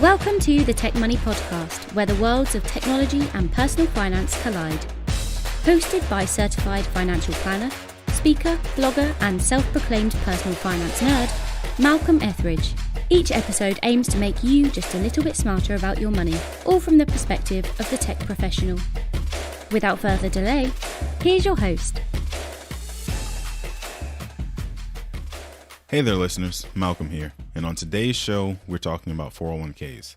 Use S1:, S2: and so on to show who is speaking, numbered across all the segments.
S1: Welcome to the Tech Money Podcast, where the worlds of technology and personal finance collide. Hosted by certified financial planner, speaker, blogger, and self-proclaimed personal finance nerd, Malcolm Ethridge. Each episode aims to make you just a little bit smarter about your money, all from the perspective of the tech professional. Without further delay, here's your host.
S2: Hey there, listeners. Malcolm here. And on today's show, we're talking about 401ks.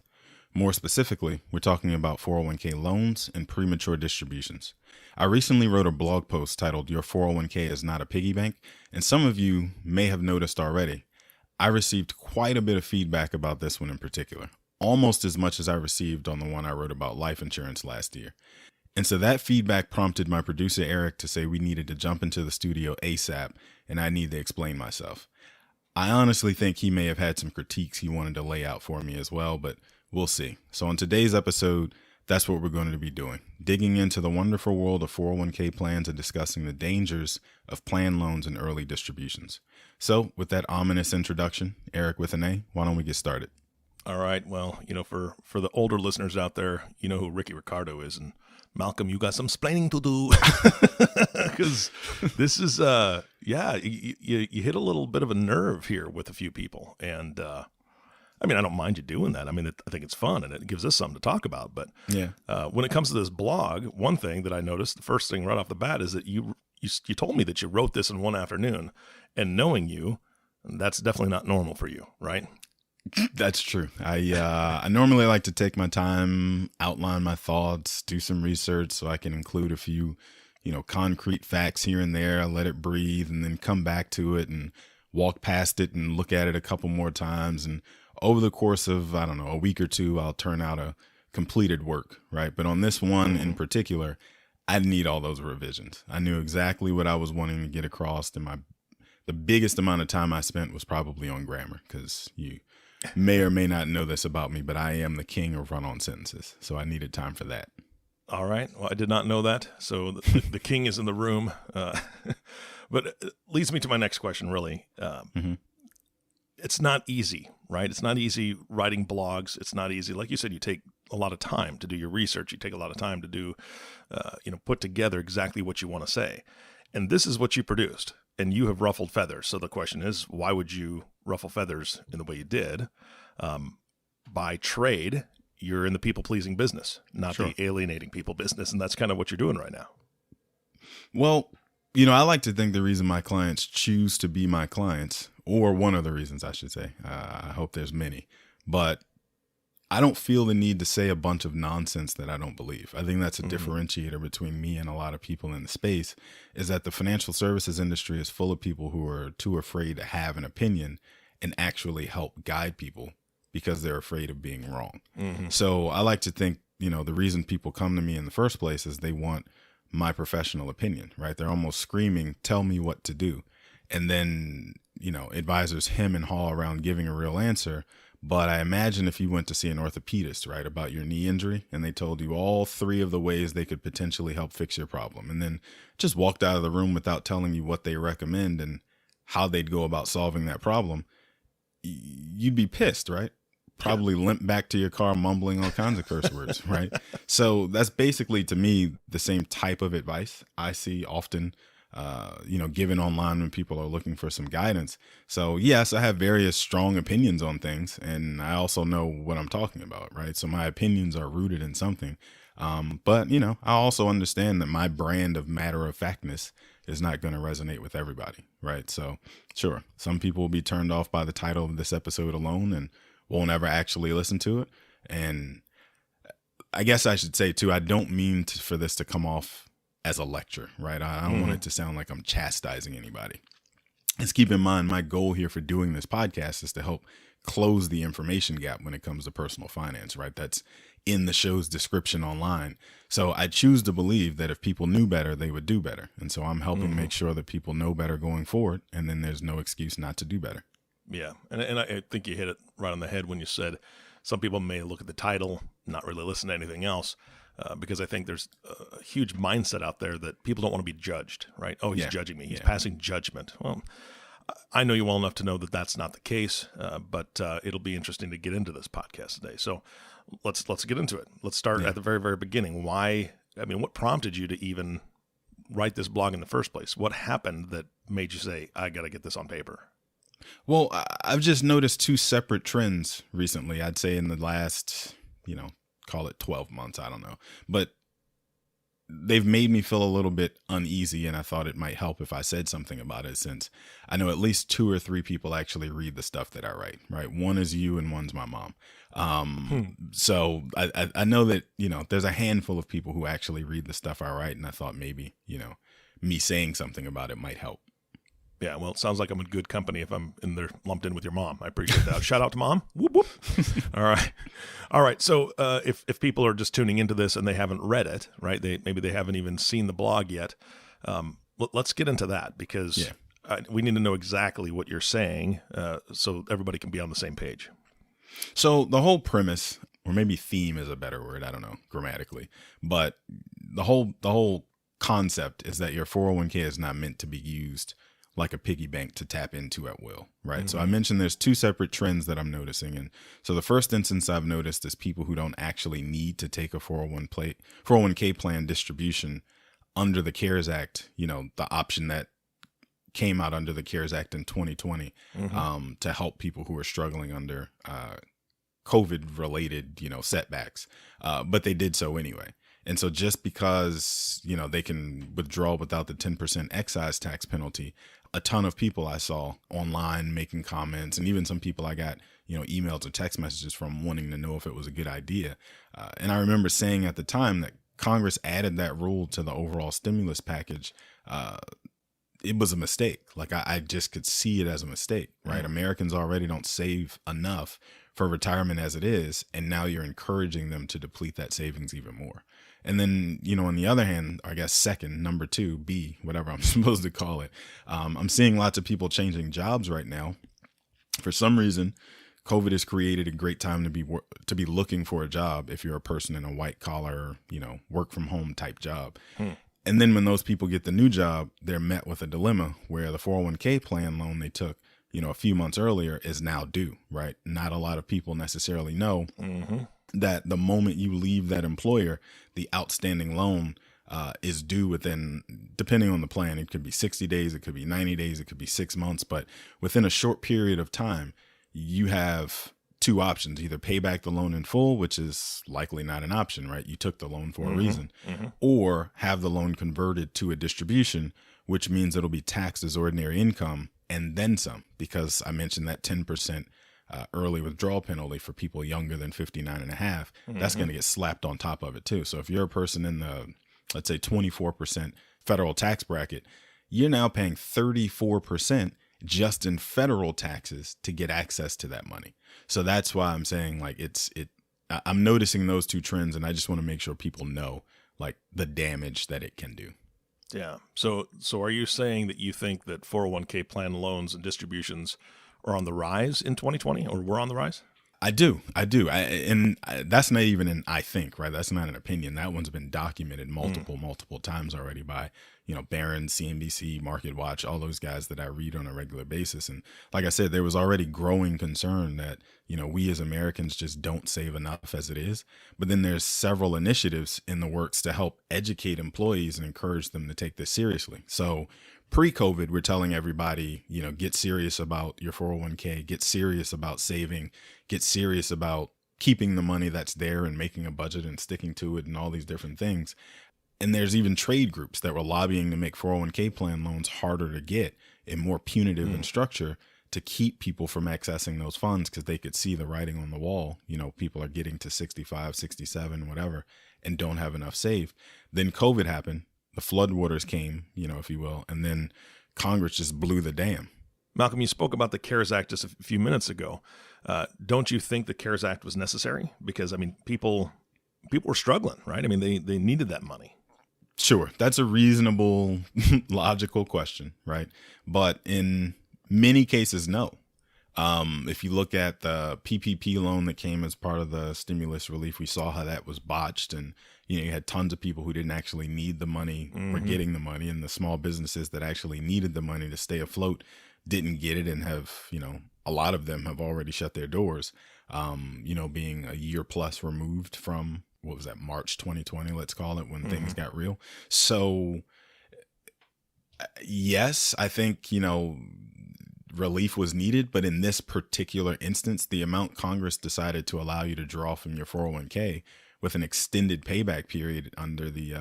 S2: More specifically, we're talking about 401k loans and premature distributions. I recently wrote a blog post titled "Your 401k is not a piggy bank," and some of you may have noticed already. I received quite a bit of feedback about this one in particular, almost as much as I received on the one I wrote about life insurance last year. And so that feedback prompted my producer Eric to say we needed to jump into the studio ASAP, and I need to explain myself. I honestly think he may have had some critiques he wanted to lay out for me as well, but we'll see. So on today's episode, that's what we're going to be doing, digging into the wonderful world of 401k plans and discussing the dangers of plan loans and early distributions. So with that ominous introduction, Eric with an A, why don't we get started?
S3: All right. Well, for the older listeners out there, you know who Ricky Ricardo is. And Malcolm, you got some splaining to do. Because this is, you hit a little bit of a nerve here with a few people. And, I don't mind you doing that. I think it's fun and it gives us something to talk about. But
S2: yeah,
S3: when it comes to this blog, one thing that I noticed, the first thing right off the bat is that you told me that you wrote this in one afternoon. And knowing you, that's definitely not normal for you, right?
S2: That's true. I normally like to take my time, outline my thoughts, do some research so I can include a few, concrete facts here and there. I let it breathe and then come back to it and walk past it and look at it a couple more times. And over the course of, a week or two, I'll turn out a completed work, right? But on this one in particular, I need all those revisions. I knew exactly what I was wanting to get across, and the biggest amount of time I spent was probably on grammar, because you may or may not know this about me, but I am the king of run-on sentences, so I needed time for that.
S3: All right. Well, I did not know that, so the king is in the room. But it leads me to my next question, really. It's not easy, right? It's not easy writing blogs. It's not easy. Like you said, you take a lot of time to do your research. You take a lot of time to do, put together exactly what you want to say. And this is what you produced, and you have ruffled feathers. So the question is, why would you ruffle feathers in the way you did? By trade, you're in the people-pleasing business, not the alienating people business, and that's kind of what you're doing right now.
S2: Well, I like to think the reason my clients choose to be my clients, or one of the reasons I should say, I hope there's many, but I don't feel the need to say a bunch of nonsense that I don't believe. I think that's a differentiator between me and a lot of people in the space, is that the financial services industry is full of people who are too afraid to have an opinion and actually help guide people because they're afraid of being wrong. So I like to think, the reason people come to me in the first place is they want my professional opinion, right? They're almost screaming, tell me what to do. And then, advisors hem and haw around giving a real answer. But I imagine if you went to see an orthopedist, right, about your knee injury, and they told you all three of the ways they could potentially help fix your problem, and then just walked out of the room without telling you what they recommend and how they'd go about solving that problem, you'd be pissed, right? Probably limp back to your car mumbling all kinds of curse words, right? So that's basically, to me, the same type of advice I see often given online when people are looking for some guidance. So yes, I have various strong opinions on things, and I also know what I'm talking about, right? So my opinions are rooted in something. But I also understand that my brand of matter-of-factness is not going to resonate with everybody, right? So sure, some people will be turned off by the title of this episode alone and won't ever actually listen to it. And I guess I should say too, I don't mean for this to come off as a lecture, right? I don't want it to sound like I'm chastising anybody. Let's keep in mind, my goal here for doing this podcast is to help close the information gap when it comes to personal finance, right? That's in the show's description online. So I choose to believe that if people knew better, they would do better. And so I'm helping make sure that people know better going forward, and then there's no excuse not to do better.
S3: Yeah. And I think you hit it right on the head when you said some people may look at the title, not really listen to anything else. Because I think there's a huge mindset out there that people don't want to be judged, right? Oh, he's judging me. He's passing judgment. Well, I know you well enough to know that that's not the case, but it'll be interesting to get into this podcast today. So let's get into it. Let's start at the very, very beginning. What prompted you to even write this blog in the first place? What happened that made you say, I got to get this on paper?
S2: Well, I've just noticed two separate trends recently. I'd say in the last, call it 12 months. I don't know. But they've made me feel a little bit uneasy, and I thought it might help if I said something about it, since I know at least 2 or 3 people actually read the stuff that I write, right? One is you and one's my mom. So I know that, there's a handful of people who actually read the stuff I write, and I thought maybe, me saying something about it might help.
S3: Yeah, well, it sounds like I'm in good company if I'm in there lumped in with your mom. I appreciate that. Shout out to Mom. Whoop, whoop. All right. So if people are just tuning into this and they haven't read it, right? Maybe they haven't even seen the blog yet. Let's get into that, because we need to know exactly what you're saying so everybody can be on the same page.
S2: So the whole premise, or maybe theme is a better word, I don't know grammatically, but the whole concept is that your 401k is not meant to be used like a piggy bank to tap into at will, right? Mm-hmm. So I mentioned there's 2 separate trends that I'm noticing. And so the first instance I've noticed is people who don't actually need to take a 401k plan distribution under the CARES Act, the option that came out under the CARES Act in 2020 to help people who are struggling under COVID-related, setbacks. But they did so anyway. And so just because, they can withdraw without the 10% excise tax penalty, a ton of people I saw online making comments, and even some people I got, emails or text messages from wanting to know if it was a good idea. And I remember saying at the time that Congress added that rule to the overall stimulus package. It was a mistake. Like I just could see it as a mistake, right? Mm-hmm. Americans already don't save enough for retirement as it is. And now you're encouraging them to deplete that savings even more. And then, on the other hand, I guess number 2, B, whatever I'm supposed to call it. I'm seeing lots of people changing jobs right now. For some reason, COVID has created a great time to be looking for a job if you're a person in a white collar, work from home type job. And then when those people get the new job, they're met with a dilemma where the 401k plan loan they took, a few months earlier is now due, right? Not a lot of people necessarily know that the moment you leave that employer, the outstanding loan is due within, depending on the plan, it could be 60 days, it could be 90 days, it could be 6 months, but within a short period of time, you have 2 options: either pay back the loan in full, which is likely not an option, right? You took the loan for a reason, or have the loan converted to a distribution, which means it'll be taxed as ordinary income and then some, because I mentioned that 10% early withdrawal penalty for people younger than 59 and a half. That's going to get slapped on top of it too. So if you're a person in the, let's say 24% federal tax bracket, you're now paying 34% just in federal taxes to get access to that money. So that's why I'm saying I'm noticing those 2 trends, and I just want to make sure people know like the damage that it can do.
S3: Yeah. So are you saying that you think that 401k plan loans and distributions are on the rise in 2020, or were on the rise?
S2: I do. And that's not even an I think, right? That's not an opinion. That one's been documented multiple times already by, Barron, CNBC, Market Watch, all those guys that I read on a regular basis. And like I said, there was already growing concern that, we as Americans just don't save enough as it is. But then there's several initiatives in the works to help educate employees and encourage them to take this seriously. So pre-COVID, we're telling everybody, get serious about your 401k, get serious about saving, get serious about keeping the money that's there and making a budget and sticking to it and all these different things. And there's even trade groups that were lobbying to make 401k plan loans harder to get and more punitive in structure to keep people from accessing those funds, because they could see the writing on the wall. People are getting to 65, 67, whatever, and don't have enough saved. Then COVID happened. The floodwaters came, if you will, and then Congress just blew the dam.
S3: Malcolm, you spoke about the CARES Act just a few minutes ago. Don't you think the CARES Act was necessary? Because, people were struggling, right? They needed that money.
S2: Sure. That's a reasonable, logical question, right? But in many cases, no. If you look at the PPP loan that came as part of the stimulus relief, we saw how that was botched, and you had tons of people who didn't actually need the money were getting the money, and the small businesses that actually needed the money to stay afloat didn't get it and have, a lot of them have already shut their doors, being a year plus removed from, what was that, March 2020, let's call it, when things got real. So yes, I think, relief was needed, but in this particular instance, the amount Congress decided to allow you to draw from your 401k with an extended payback period under the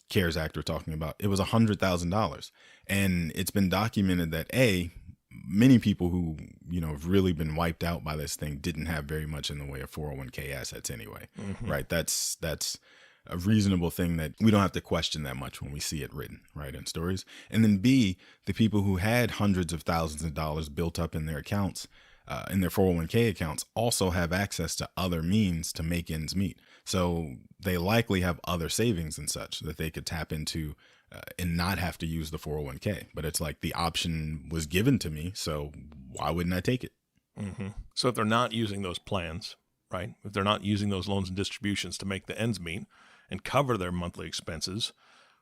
S2: CARES Act we're talking about, it was $100,000. And it's been documented that many people who, have really been wiped out by this thing didn't have very much in the way of 401k assets anyway, right? That's a reasonable thing that we don't have to question that much when we see it written, right, in stories. And then B, the people who had hundreds of thousands of dollars built up in their accounts, in their 401k accounts, also have access to other means to make ends meet. So they likely have other savings and such that they could tap into and not have to use the 401k. But it's like the option was given to me, so why wouldn't I take it?
S3: So if they're not using those plans, right, if they're not using those loans and distributions to make the ends meet and cover their monthly expenses,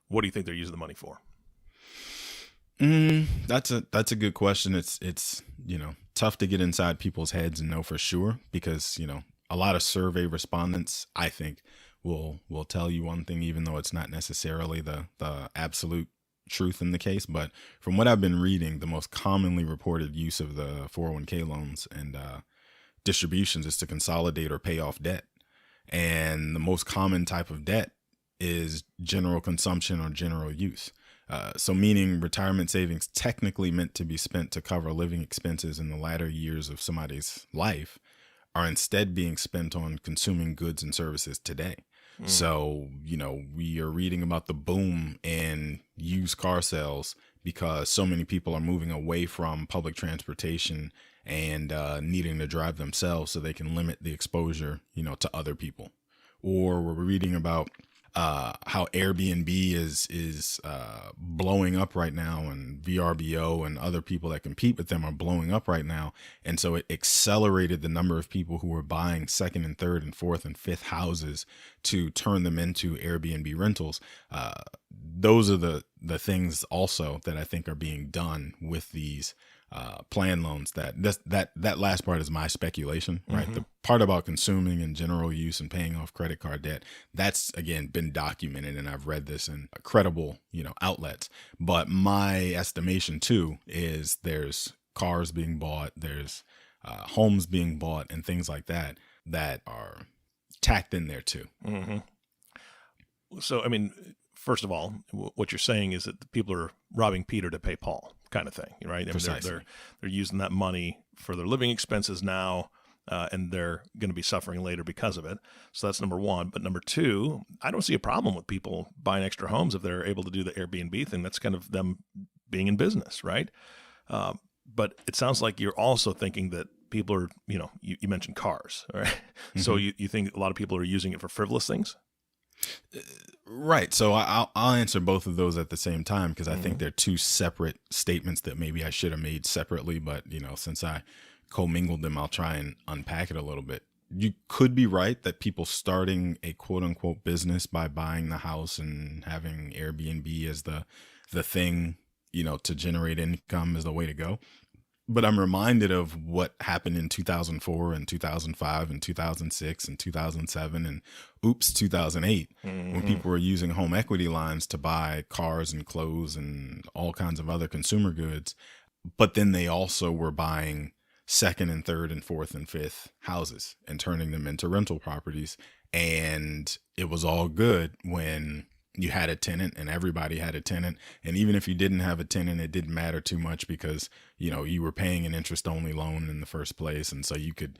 S3: what do you think they're using the money for?
S2: That's a good question. It's tough to get inside people's heads and know for sure, because a lot of survey respondents, I think, will tell you one thing, even though it's not necessarily the absolute truth in the case. But from what I've been reading, the most commonly reported use of the 401k loans and distributions is to consolidate or pay off debt. And the most common type of debt is general consumption or general use. So meaning retirement savings technically meant to be spent to cover living expenses in the latter years of somebody's life are instead being spent on consuming goods and services today. So, we are reading about the boom in used car sales because so many people are moving away from public transportation and needing to drive themselves so they can limit the exposure, to other people. Or we're reading about how Airbnb is blowing up right now, and VRBO and other people that compete with them are blowing up right now. And so it accelerated the number of people who were buying second and third and fourth and fifth houses to turn them into Airbnb rentals. Those are the things also that I think are being done with these plan loans. That last part is my speculation, right? The part about consuming and general use and paying off credit card debt, that's again been documented, and I've read this in credible, outlets. But my estimation too is there's cars being bought, there's homes being bought, and things like that are tacked in there too.
S3: So, I mean, first of all, what you're saying is that the people are robbing Peter to pay Paul, kind of thing, right? I mean, they're using that money for their living expenses now, and they're going to be suffering later because of it. So that's number one. But number two, I don't see a problem with people buying extra homes if they're able to do the Airbnb thing. That's kind of them being in business, right? But it sounds like you're also thinking that people are, you mentioned cars, right? So you think a lot of people are using it for frivolous things?
S2: Right. So I'll answer both of those at the same time, because I think they're two separate statements that maybe I should have made separately. But, since I commingled them, I'll try and unpack it a little bit. You could be right that people starting a quote unquote business by buying the house and having Airbnb as the thing, to generate income is the way to go. But I'm reminded of what happened in 2004 and 2005 and 2006 and 2007 and 2008, when people were using home equity lines to buy cars and clothes and all kinds of other consumer goods. But then they also were buying second and third and fourth and fifth houses and turning them into rental properties. And it was all good when you had a tenant and everybody had a tenant. And even if you didn't have a tenant, it didn't matter too much because, you were paying an interest only loan in the first place. And so you could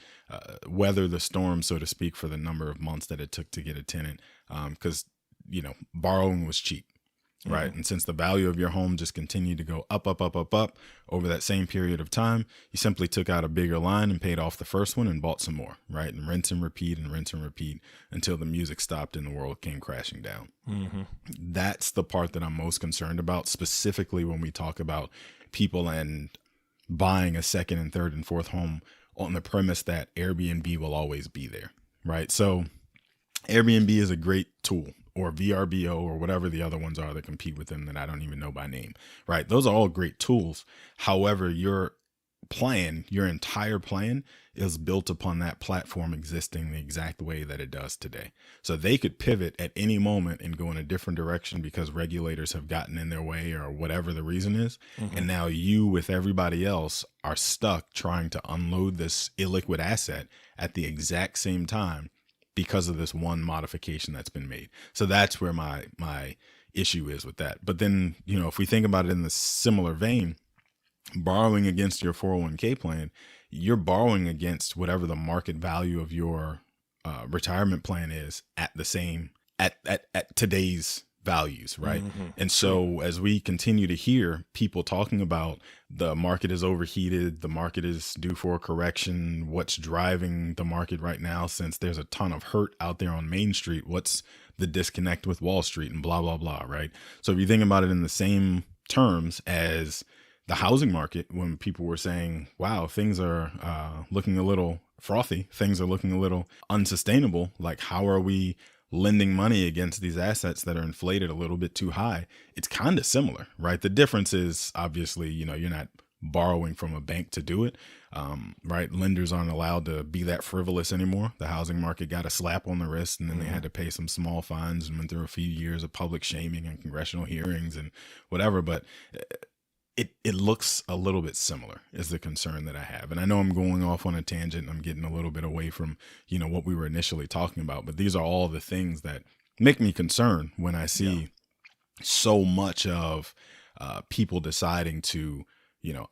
S2: weather the storm, so to speak, for the number of months that it took to get a tenant. Because, borrowing was cheap. Right. And since the value of your home just continued to go up over that same period of time, you simply took out a bigger line and paid off the first one and bought some more. Right. And rinse and repeat until the music stopped and the world came crashing down. That's the part that I'm most concerned about, specifically when we talk about people and buying a second and third and fourth home on the premise that Airbnb will always be there. Right. So Airbnb is a great tool. or VRBO or whatever the other ones are that compete with them that I don't even know by name, right? Those are all great tools. However, your entire plan is built upon that platform existing the exact way that it does today. So they could pivot at any moment and go in a different direction because regulators have gotten in their way or whatever the reason is. And now you with everybody else are stuck trying to unload this illiquid asset at the exact same time because of this one modification that's been made. So that's where my issue is with that. But then, if we think about it in the similar vein, borrowing against your 401k plan, you're borrowing against whatever the market value of your retirement plan is at today's values, right? And so as we continue to hear people talking about the market is overheated, the market is due for a correction, what's driving the market right now, since there's a ton of hurt out there on Main Street, what's the disconnect with Wall Street and blah, blah, blah, right? So if you think about it in the same terms as the housing market, when people were saying, wow, things are looking a little frothy, things are looking a little unsustainable, like how are we lending money against these assets that are inflated a little bit too high? It's kind of similar, right? The difference is obviously, you're not borrowing from a bank to do it, right? Lenders aren't allowed to be that frivolous anymore. The housing market got a slap on the wrist, and then they had to pay some small fines and went through a few years of public shaming and congressional hearings and whatever. But it looks a little bit similar is the concern that I have. And I know I'm going off on a tangent. I'm getting a little bit away from, what we were initially talking about, but these are all the things that make me concerned when I see so much of people deciding to,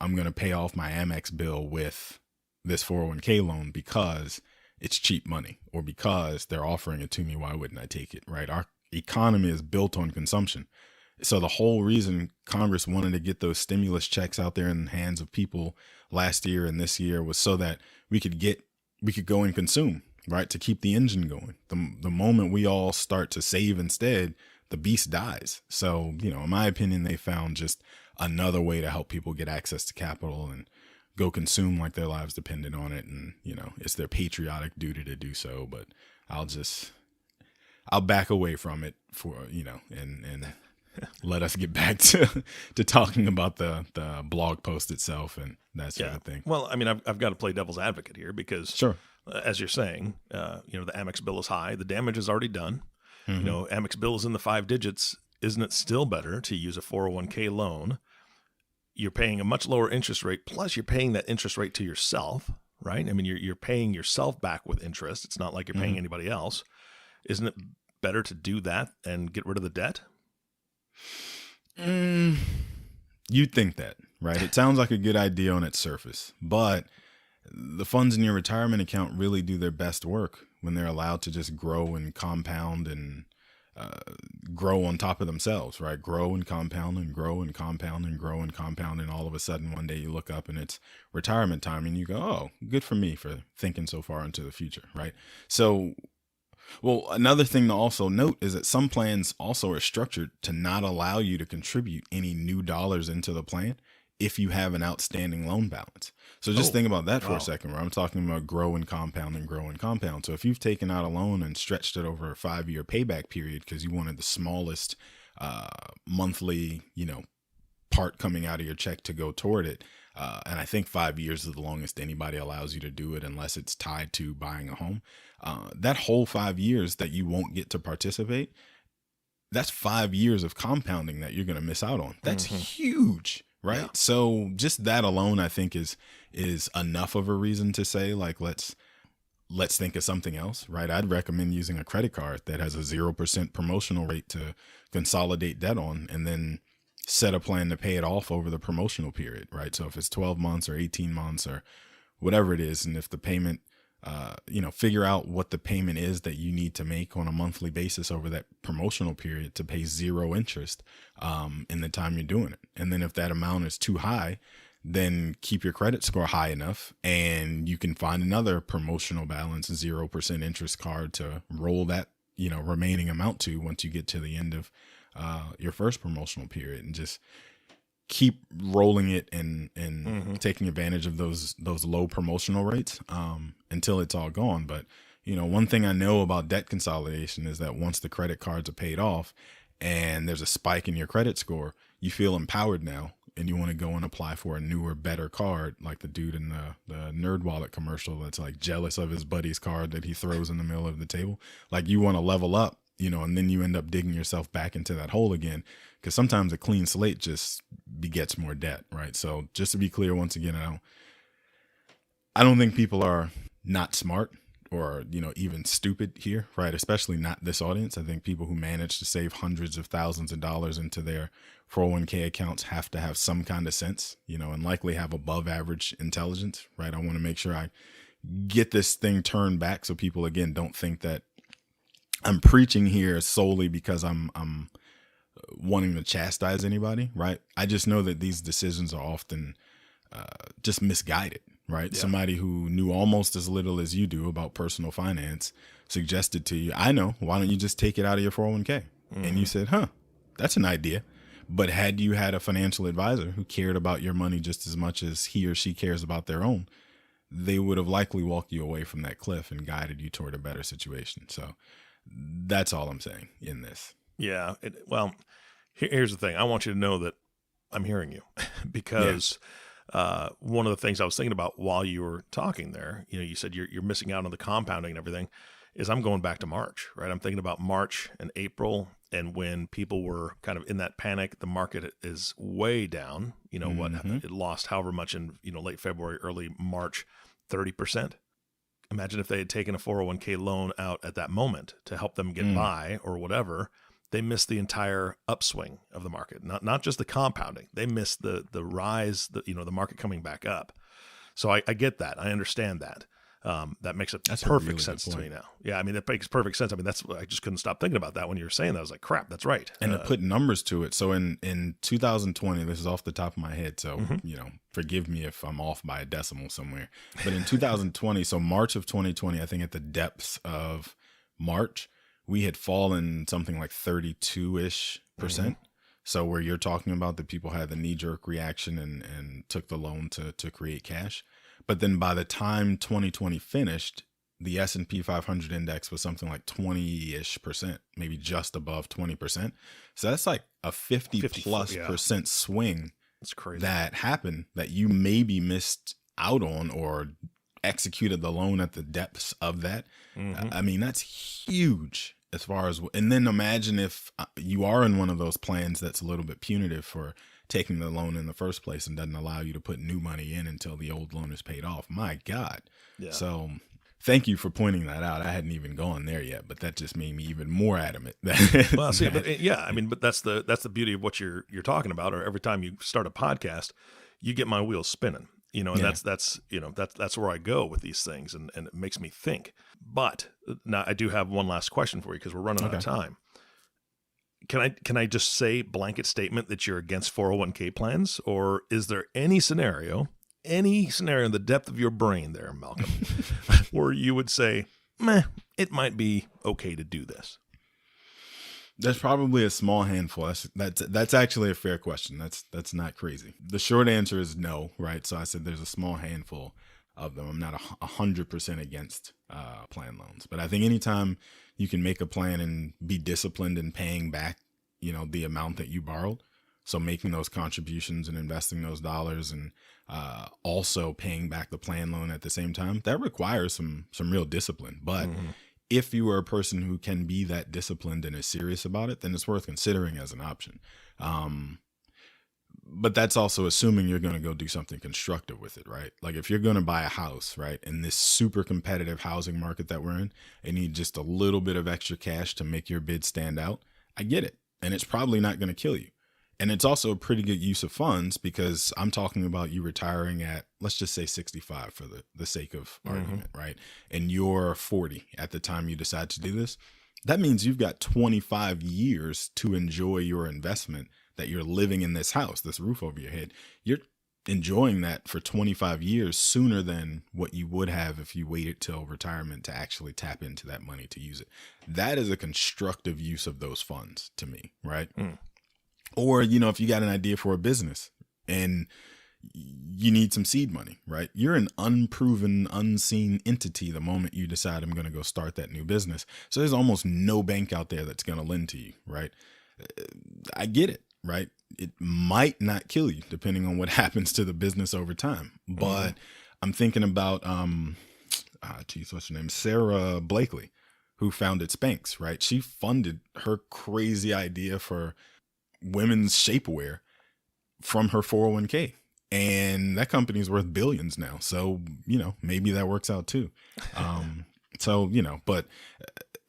S2: I'm going to pay off my Amex bill with this 401k loan because it's cheap money or because they're offering it to me. Why wouldn't I take it? Right. Our economy is built on consumption. So the whole reason Congress wanted to get those stimulus checks out there in the hands of people last year and this year was so that we could go and consume, right? To keep the engine going. The moment we all start to save instead, the beast dies. So, in my opinion, they found just another way to help people get access to capital and go consume like their lives depended on it. And, it's their patriotic duty to do so. But I'll back away from it for, and let us get back to talking about the blog post itself and that sort of thing.
S3: Well, I mean, I've got to play devil's advocate here because,
S2: sure,
S3: as you're saying, the Amex bill is high. The damage is already done. Amex bill is in the 5 digits. Isn't it still better to use a 401k loan? You're paying a much lower interest rate. Plus, you're paying that interest rate to yourself, right? I mean, you're paying yourself back with interest. It's not like you're paying anybody else. Isn't it better to do that and get rid of the debt?
S2: You'd think that, right? It sounds like a good idea on its surface, but the funds in your retirement account really do their best work when they're allowed to just grow and compound and grow on top of themselves, right? Grow and compound and grow and compound and grow and compound. And all of a sudden one day you look up and it's retirement time and you go, oh, good for me for thinking so far into the future, right? So well, another thing to also note is that some plans also are structured to not allow you to contribute any new dollars into the plan if you have an outstanding loan balance. So just think about that for a second, where I'm talking about grow and compound and grow and compound. So if you've taken out a loan and stretched it over a 5-year payback period because you wanted the smallest monthly, part coming out of your check to go toward it, and I think 5 years is the longest anybody allows you to do it unless it's tied to buying a home. That whole 5 years that you won't get to participate, that's 5 years of compounding that you're going to miss out on. That's huge, right? Yeah. So just that alone, I think is enough of a reason to say, like, let's think of something else, right? I'd recommend using a credit card that has a 0% promotional rate to consolidate debt on, and then set a plan to pay it off over the promotional period, right? So if it's 12 months or 18 months or whatever it is, and if the payment, figure out what the payment is that you need to make on a monthly basis over that promotional period to pay 0 interest in the time you're doing it. And then if that amount is too high, then keep your credit score high enough and you can find another promotional balance 0% interest card to roll that, remaining amount to once you get to the end of your first promotional period, and just keep rolling it and taking advantage of those low promotional rates until it's all gone. But One thing I know about debt consolidation is that once the credit cards are paid off and there's a spike in your credit score, you feel empowered now and you want to go and apply for a newer, better card, like the dude in the Nerd Wallet commercial that's like jealous of his buddy's card that he throws in the middle of the table. Like you want to level up, and then you end up digging yourself back into that hole again, because sometimes a clean slate just begets more debt, right? So just to be clear, once again, I don't think people are not smart or, even stupid here, right? Especially not this audience. I think people who manage to save hundreds of thousands of dollars into their 401k accounts have to have some kind of sense, and likely have above average intelligence, right? I want to make sure I get this thing turned back so people, again, don't think that I'm preaching here solely because I'm wanting to chastise anybody, right? I just know that these decisions are often just misguided, right? Yeah. Somebody who knew almost as little as you do about personal finance suggested to you, I know, why don't you just take it out of your 401k? Mm-hmm. And you said, that's an idea. But had you had a financial advisor who cared about your money just as much as he or she cares about their own, they would have likely walked you away from that cliff and guided you toward a better situation. So that's all I'm saying in this.
S3: Yeah. Well, here's the thing. I want you to know that I'm hearing you because one of the things I was thinking about while you were talking there, you said you're missing out on the compounding and everything, is I'm going back to March, right? I'm thinking about March and April, and when people were kind of in that panic, the market is way down. What it lost however much in late February, early March, 30%. Imagine if they had taken a 401k loan out at that moment to help them get by or whatever. They missed the entire upswing of the market, not just the compounding. They missed the rise, the market coming back up. So I get that. I understand that. That makes that's perfect really sense to me now. Yeah, I mean, that makes perfect sense. I mean, I just couldn't stop thinking about that when you were saying that. I was like, crap, that's right.
S2: And to put numbers to it. So in 2020, this is off the top of my head, so, forgive me if I'm off by a decimal somewhere. But in 2020, so March of 2020, I think at the depths of March, we had fallen something like 32-ish%. Mm-hmm. So where you're talking about that people had the knee-jerk reaction and took the loan to create cash. But then by the time 2020 finished, the S&P 500 index was something like 20-ish%, maybe just above 20%. So that's like a 50+% swing.
S3: That's crazy.
S2: That happened that you maybe missed out on or executed the loan at the depths of that. Mm-hmm. I mean, that's huge as far as, and then imagine if you are in one of those plans that's a little bit punitive for taking the loan in the first place and doesn't allow you to put new money in until the old loan is paid off. My God. Yeah. So thank you for pointing that out. I hadn't even gone there yet, but that just made me even more adamant.
S3: Well, see, but that's the beauty of what you're talking about. Or every time you start a podcast, you get my wheels spinning. And that's where I go with these things, and it makes me think. But now I do have one last question for you because we're running out of time. Can I just say blanket statement that you're against 401k plans, or is there any scenario in the depth of your brain there, Malcolm, where you would say, meh, it might be okay to do this?
S2: There's probably a small handful. That's actually a fair question. That's not crazy. The short answer is no, right? So I said there's a small handful of them. I'm not 100% against plan loans, but I think anytime you can make a plan and be disciplined in paying back, the amount that you borrowed. So making those contributions and investing those dollars and also paying back the plan loan at the same time, that requires some real discipline. But if you are a person who can be that disciplined and is serious about it, then it's worth considering as an option. But that's also assuming you're going to go do something constructive with it, right? Like if you're going to buy a house, right, in this super competitive housing market that we're in, and need just a little bit of extra cash to make your bid stand out, I get it. And it's probably not going to kill you. And it's also a pretty good use of funds because I'm talking about you retiring at, let's just say 65 for the sake of argument, right? And you're 40 at the time you decide to do this. That means you've got 25 years to enjoy your investment, that you're living in this house, this roof over your head. You're enjoying that for 25 years sooner than what you would have if you waited till retirement to actually tap into that money to use it. That is a constructive use of those funds to me, right? Or, if you got an idea for a business and you need some seed money, right? You're an unproven, unseen entity the moment you decide I'm going to go start that new business. So there's almost no bank out there that's going to lend to you, right? I get it, right? It might not kill you depending on what happens to the business over time. But I'm thinking about, what's her name? Sarah Blakely, who founded Spanx, right? She funded her crazy idea for women's shapewear from her 401k. And that company's worth billions now. So, maybe that works out too. But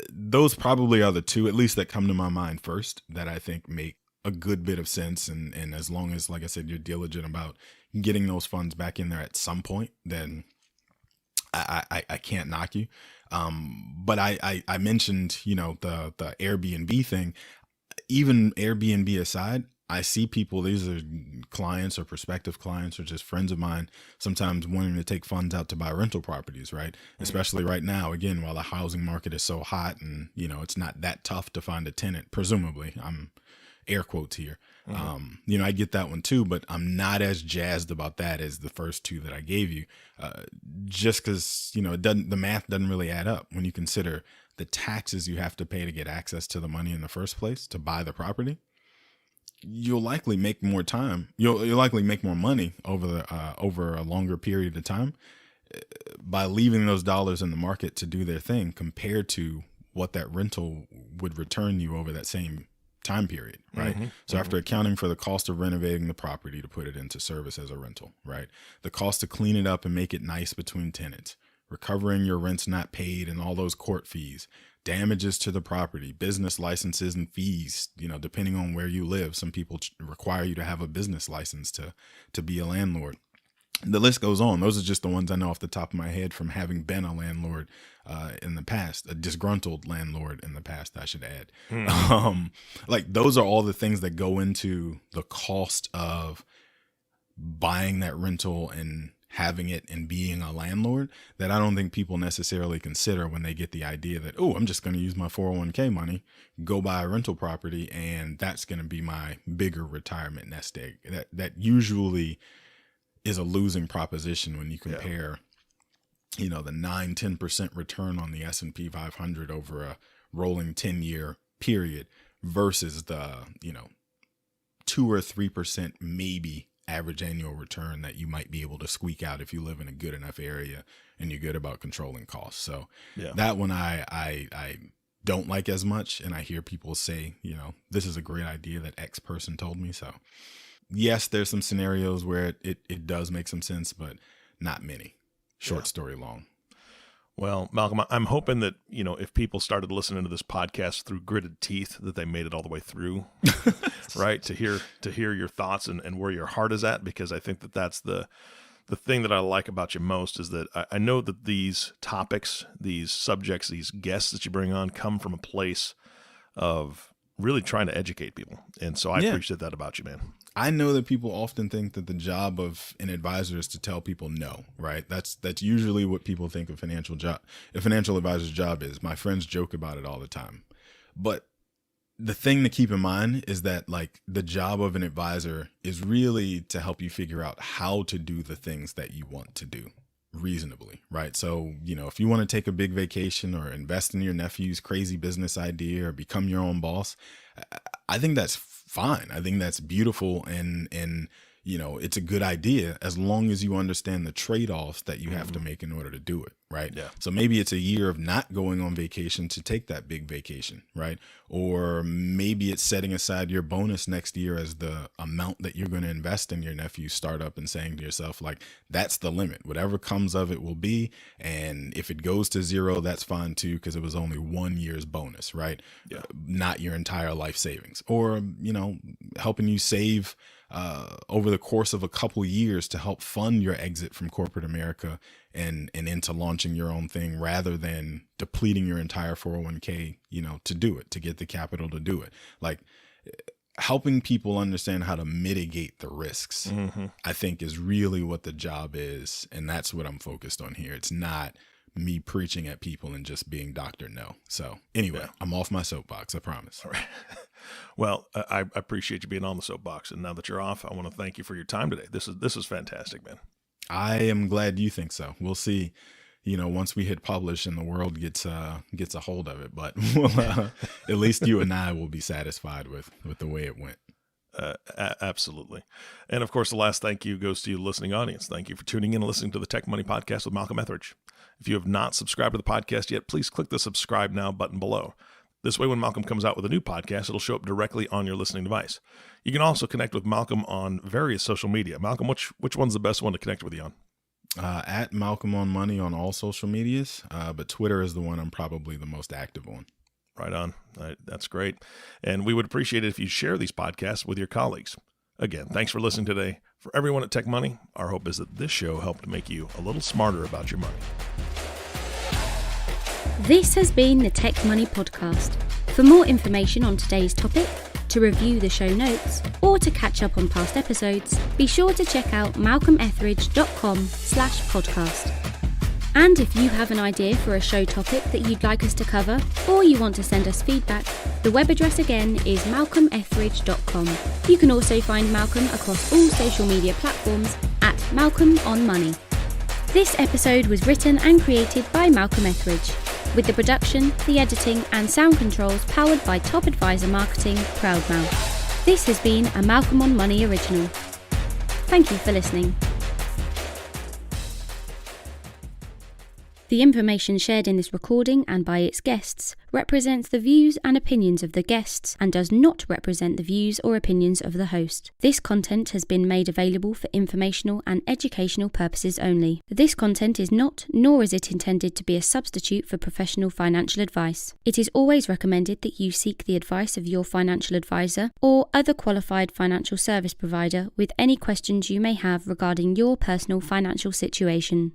S2: those probably are the two, at least that come to my mind first, that I think make a good bit of sense. And as long as, like I said, you're diligent about getting those funds back in there at some point, then I can't knock you. But I mentioned, the Airbnb thing. Even Airbnb aside, I see people, these are clients or prospective clients or just friends of mine, sometimes wanting to take funds out to buy rental properties, right? Especially right now, again, while the housing market is so hot and, it's not that tough to find a tenant, presumably. I'm air quotes here. I get that one too, but I'm not as jazzed about that as the first two that I gave you, just because, the math doesn't really add up when you consider the taxes you have to pay to get access to the money in the first place to buy the property. You'll likely make more time. You'll likely make more money over a longer period of time by leaving those dollars in the market to do their thing compared to what that rental would return you over that same time period, right? So after accounting for the cost of renovating the property to put it into service as a rental, right? The cost to clean it up and make it nice between tenants, recovering your rents not paid and all those court fees, damages to the property, business licenses and fees, depending on where you live. Some people require you to have a business license to be a landlord. The list goes on. Those are just the ones I know off the top of my head from having been a landlord in the past, a disgruntled landlord in the past, I should add. Those are all the things that go into the cost of buying that rental and having it and being a landlord that I don't think people necessarily consider when they get the idea that, oh, I'm just going to use my 401k money, go buy a rental property, and that's going to be my bigger retirement nest egg. That usually is a losing proposition when you compare, the 9-10% return on the S&P 500 over a rolling 10-year period versus the, 2 or 3% maybe average annual return that you might be able to squeak out if you live in a good enough area and you're good about controlling costs. So that one I don't like as much. And I hear people say, this is a great idea that X person told me. So yes, there's some scenarios where it does make some sense, but not many. Short story long.
S3: Well, Malcolm, I'm hoping that, if people started listening to this podcast through gritted teeth, that they made it all the way through, right? To hear your thoughts and where your heart is at, because I think that that's the thing that I like about you most is that I know that these topics, these subjects, these guests that you bring on come from a place of really trying to educate people. And so I appreciate that about you, man.
S2: I know that people often think that the job of an advisor is to tell people no, right? That's usually what people think a financial advisor's job is. My friends joke about it all the time. But the thing to keep in mind is that the job of an advisor is really to help you figure out how to do the things that you want to do reasonably, right? So, if you want to take a big vacation or invest in your nephew's crazy business idea or become your own boss, I think that's fine. I think that's beautiful and it's a good idea as long as you understand the trade-offs that you have to make in order to do it, right? Yeah. So maybe it's a year of not going on vacation to take that big vacation, right? Or maybe it's setting aside your bonus next year as the amount that you're going to invest in your nephew's startup and saying to yourself, that's the limit. Whatever comes of it will be. And if it goes to zero, that's fine too, because it was only 1 year's bonus, right? Yeah. Not your entire life savings. Or, helping you save over the course of a couple years to help fund your exit from corporate America and into launching your own thing rather than depleting your entire 401k, to do it, to get the capital to do it. Helping people understand how to mitigate the risks, I think is really what the job is. And that's what I'm focused on here. It's not me preaching at people and just being Dr. No. So anyway, I'm off my soapbox, I promise.
S3: All right. Well, I appreciate you being on the soapbox. And now that you're off, I want to thank you for your time today. This is fantastic, man.
S2: I am glad you think so. We'll see, once we hit publish and the world gets a hold of it, but at least you and I will be satisfied with the way it went.
S3: Absolutely. And of course, the last thank you goes to you, listening audience. Thank you for tuning in and listening to the Tech Money Podcast with Malcolm Ethridge. If you have not subscribed to the podcast yet, please click the subscribe now button below. This way, when Malcolm comes out with a new podcast, it'll show up directly on your listening device. You can also connect with Malcolm on various social media. Malcolm, which one's the best one to connect with you on?
S2: At Malcolm on Money on all social medias, but Twitter is the one I'm probably the most active on.
S3: Right on. That's great. And we would appreciate it if you share these podcasts with your colleagues. Again, thanks for listening today. For everyone at Tech Money, our hope is that this show helped make you a little smarter about your money.
S1: This has been the Tech Money Podcast. For more information on today's topic, to review the show notes, or to catch up on past episodes, be sure to check out malcolmethridge.com/podcast. And if you have an idea for a show topic that you'd like us to cover, or you want to send us feedback, the web address again is malcolmethridge.com. You can also find Malcolm across all social media platforms at Malcolm on Money. This episode was written and created by Malcolm Ethridge, with the production, the editing and sound controls powered by Top Advisor Marketing, Proudmouth. This has been a Malcolm on Money original. Thank you for listening. The information shared in this recording and by its guests represents the views and opinions of the guests and does not represent the views or opinions of the host. This content has been made available for informational and educational purposes only. This content is not, nor is it intended to be a substitute for professional financial advice. It is always recommended that you seek the advice of your financial advisor or other qualified financial service provider with any questions you may have regarding your personal financial situation.